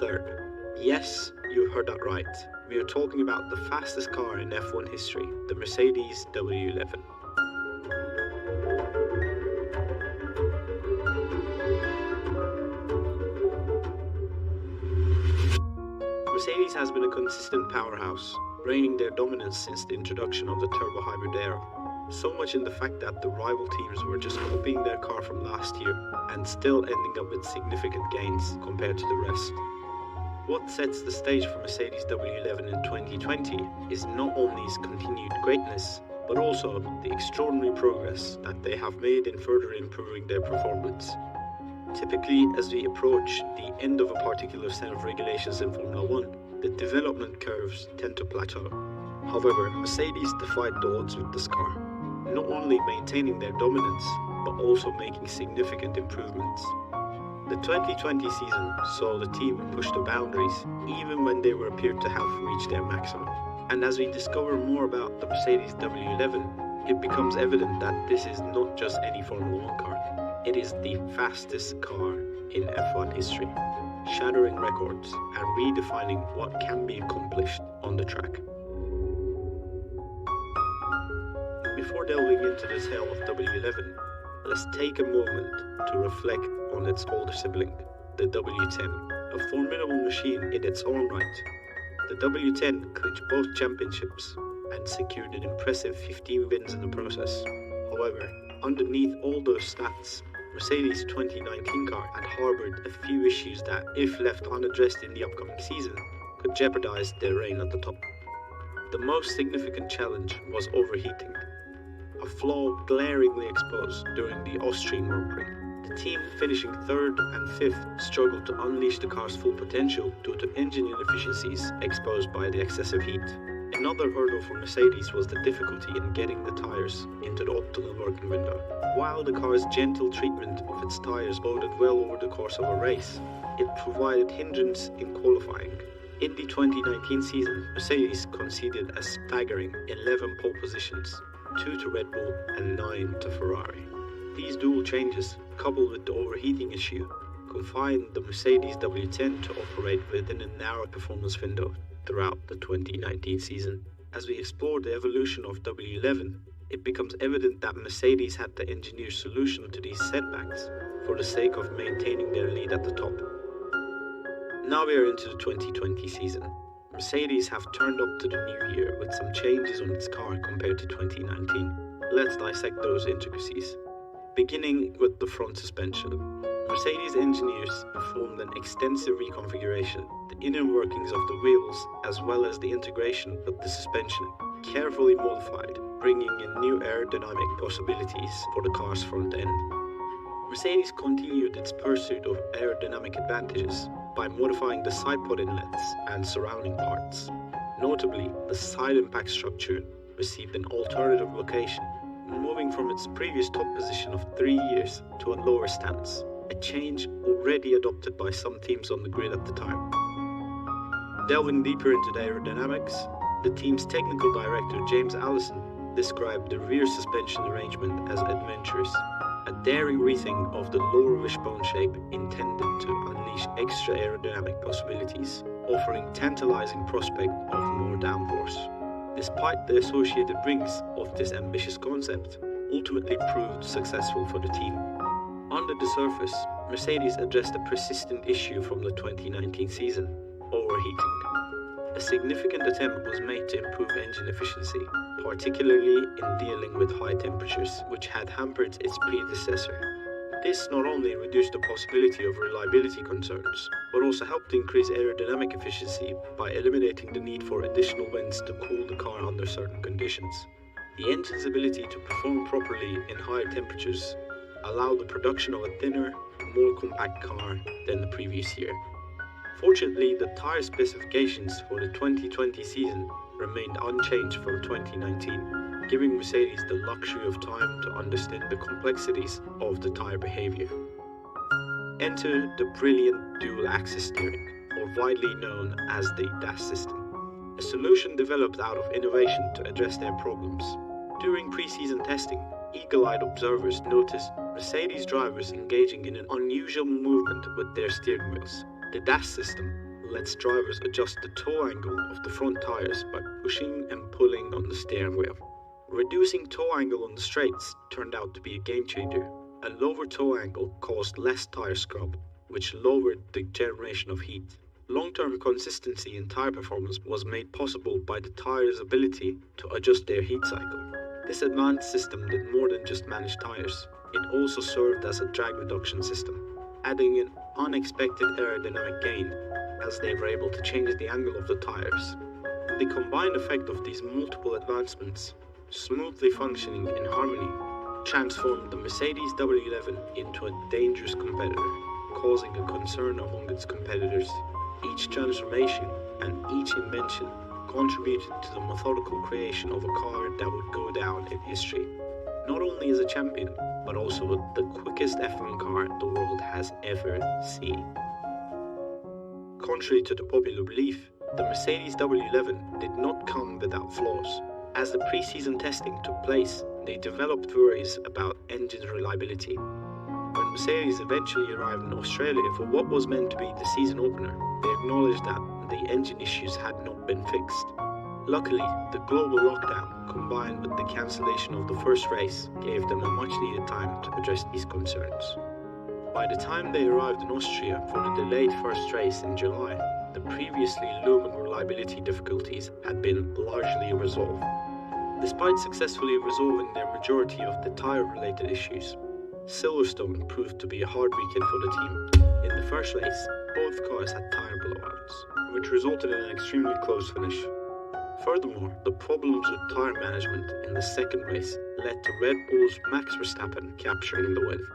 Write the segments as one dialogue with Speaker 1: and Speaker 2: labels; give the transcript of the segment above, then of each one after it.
Speaker 1: third. Yes, you heard that right. We are talking about the fastest car in F1 history, the Mercedes W11. Mercedes has been a consistent powerhouse, reigning their dominance since the introduction of the turbo hybrid era. So much in the fact that the rival teams were just copying their car from last year and still ending up with significant gains compared to the rest. What sets the stage for Mercedes W11 in 2020 is not only its continued greatness, but also the extraordinary progress that they have made in further improving their performance. Typically, as we approach the end of a particular set of regulations in Formula 1, the development curves tend to plateau. However, Mercedes defied the odds with this car, not only maintaining their dominance, but also making significant improvements. The 2020 season saw the team push the boundaries even when they appeared to have reached their maximum. And as we discover more about the Mercedes W11, it becomes evident that this is not just any Formula 1 car. It is the fastest car in F1 history, shattering records and redefining what can be accomplished on the track. Before delving into the tale of W11, let's take a moment to reflect on its older sibling, the W10, a formidable machine in its own right. The W10 clinched both championships and secured an impressive 15 wins in the process. However, underneath all those stats, Mercedes' 2019 car had harbored a few issues that, if left unaddressed in the upcoming season, could jeopardize their reign at the top. The most significant challenge was overheating, a flaw glaringly exposed during the Austrian Grand Prix. The team, finishing third and fifth, struggled to unleash the car's full potential due to engine inefficiencies exposed by the excessive heat. Another hurdle for Mercedes was the difficulty in getting the tyres into the optimal working window. While the car's gentle treatment of its tyres boded well over the course of a race, it provided hindrance in qualifying. In the 2019 season, Mercedes conceded a staggering 11 pole positions, 2 to Red Bull and 9 to Ferrari. These dual changes, coupled with the overheating issue, confined the Mercedes W10 to operate within a narrow performance window throughout the 2019 season. As we explore the evolution of W11, it becomes evident that Mercedes had to engineer solutions to these setbacks for the sake of maintaining their lead at the top. Now we are into the 2020 season. Mercedes have turned up to the new year with some changes on its car compared to 2019. Let's dissect those intricacies. Beginning with the front suspension. Mercedes engineers performed an extensive reconfiguration, the inner workings of the wheels as well as the integration with the suspension, carefully modified, bringing in new aerodynamic possibilities for the car's front end. Mercedes continued its pursuit of aerodynamic advantages by modifying the side pod inlets and surrounding parts. Notably, the side impact structure received an alternative location, moving from its previous top position of 3 years to a lower stance, a change already adopted by some teams on the grid at the time. Delving deeper into the aerodynamics, the team's technical director James Allison described the rear suspension arrangement as adventurous, a daring rethink of the lower wishbone shape intended to unleash extra aerodynamic possibilities, offering tantalizing prospect of more downforce. Despite the associated rings of this ambitious concept, ultimately proved successful for the team. Under the surface, Mercedes addressed a persistent issue from the 2019 season, overheating. A significant attempt was made to improve engine efficiency, particularly in dealing with high temperatures, which had hampered its predecessor. This not only reduced the possibility of reliability concerns, but also helped increase aerodynamic efficiency by eliminating the need for additional vents to cool the car under certain conditions. The engine's ability to perform properly in higher temperatures allowed the production of a thinner, more compact car than the previous year. Fortunately, the tyre specifications for the 2020 season remained unchanged from 2019, giving Mercedes the luxury of time to understand the complexities of the tyre behavior. Enter the brilliant dual-axis steering, or widely known as the DAS system, a solution developed out of innovation to address their problems. During pre-season testing, eagle-eyed observers noticed Mercedes drivers engaging in an unusual movement with their steering wheels. The DAS system, lets drivers adjust the toe angle of the front tires by pushing and pulling on the steering wheel. Reducing toe angle on the straights turned out to be a game changer. A lower toe angle caused less tire scrub, which lowered the generation of heat. Long-term consistency in tire performance was made possible by the tire's ability to adjust their heat cycle. This advanced system did more than just manage tires. It also served as a drag reduction system, adding an unexpected aerodynamic gain as they were able to change the angle of the tires. The combined effect of these multiple advancements, smoothly functioning in harmony, transformed the Mercedes W11 into a dangerous competitor, causing a concern among its competitors. Each transformation and each invention contributed to the methodical creation of a car that would go down in history, not only as a champion, but also the quickest F1 car the world has ever seen. Contrary to the popular belief, the Mercedes W11 did not come without flaws. As the pre-season testing took place, they developed worries about engine reliability. When Mercedes eventually arrived in Australia for what was meant to be the season opener, they acknowledged that the engine issues had not been fixed. Luckily, the global lockdown, combined with the cancellation of the first race, gave them a much-needed time to address these concerns. By the time they arrived in Austria for the delayed first race in July, the previously looming reliability difficulties had been largely resolved. Despite successfully resolving their majority of the tire-related issues, Silverstone proved to be a hard weekend for the team. In the first race, both cars had tire blowouts, which resulted in an extremely close finish. Furthermore, the problems with tire management in the second race led to Red Bull's Max Verstappen capturing the win.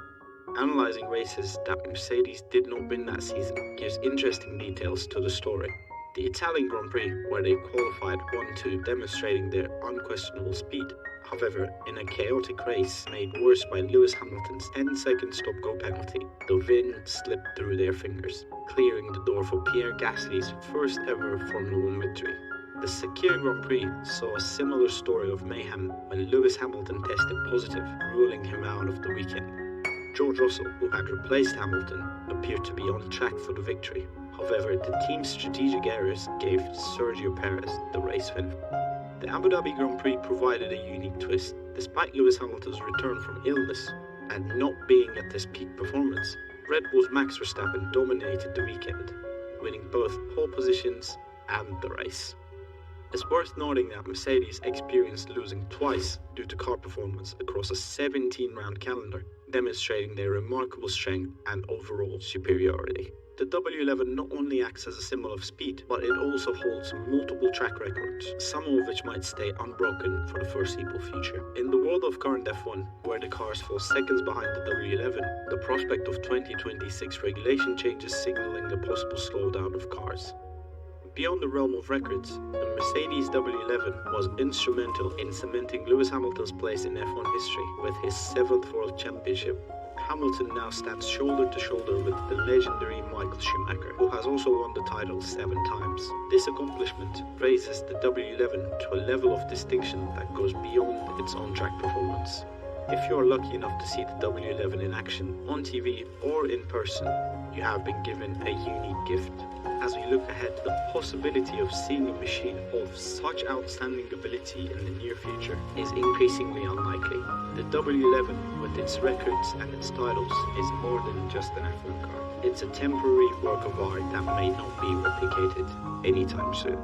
Speaker 1: Analyzing races that Mercedes did not win that season gives interesting details to the story. The Italian Grand Prix, where they qualified 1-2, demonstrating their unquestionable speed. However, in a chaotic race made worse by Lewis Hamilton's 10-second stop-go penalty, the win slipped through their fingers, clearing the door for Pierre Gasly's first ever Formula 1 victory. The Sakir Grand Prix saw a similar story of mayhem when Lewis Hamilton tested positive, ruling him out of the weekend. George Russell, who had replaced Hamilton, appeared to be on track for the victory. However, the team's strategic errors gave Sergio Perez the race win. The Abu Dhabi Grand Prix provided a unique twist. Despite Lewis Hamilton's return from illness and not being at his peak performance, Red Bull's Max Verstappen dominated the weekend, winning both pole positions and the race. It's worth noting that Mercedes experienced losing twice due to car performance across a 17-round calendar, demonstrating their remarkable strength and overall superiority. The W11 not only acts as a symbol of speed, but it also holds multiple track records, some of which might stay unbroken for the foreseeable future. In the world of current F1, where the cars fall seconds behind the W11, the prospect of 2026 regulation changes signaling the possible slowdown of cars. Beyond the realm of records, the Mercedes W11 was instrumental in cementing Lewis Hamilton's place in F1 history with his 7th World Championship. Hamilton now stands shoulder to shoulder with the legendary Michael Schumacher, who has also won the title 7 times. This accomplishment raises the W11 to a level of distinction that goes beyond its on-track performance. If you are lucky enough to see the W11 in action, on TV or in person, you have been given a unique gift. As we look ahead, the possibility of seeing a machine of such outstanding ability in the near future is increasingly unlikely. The W11, with its records and its titles, is more than just an F1 car. It's a temporary work of art that may not be replicated anytime soon.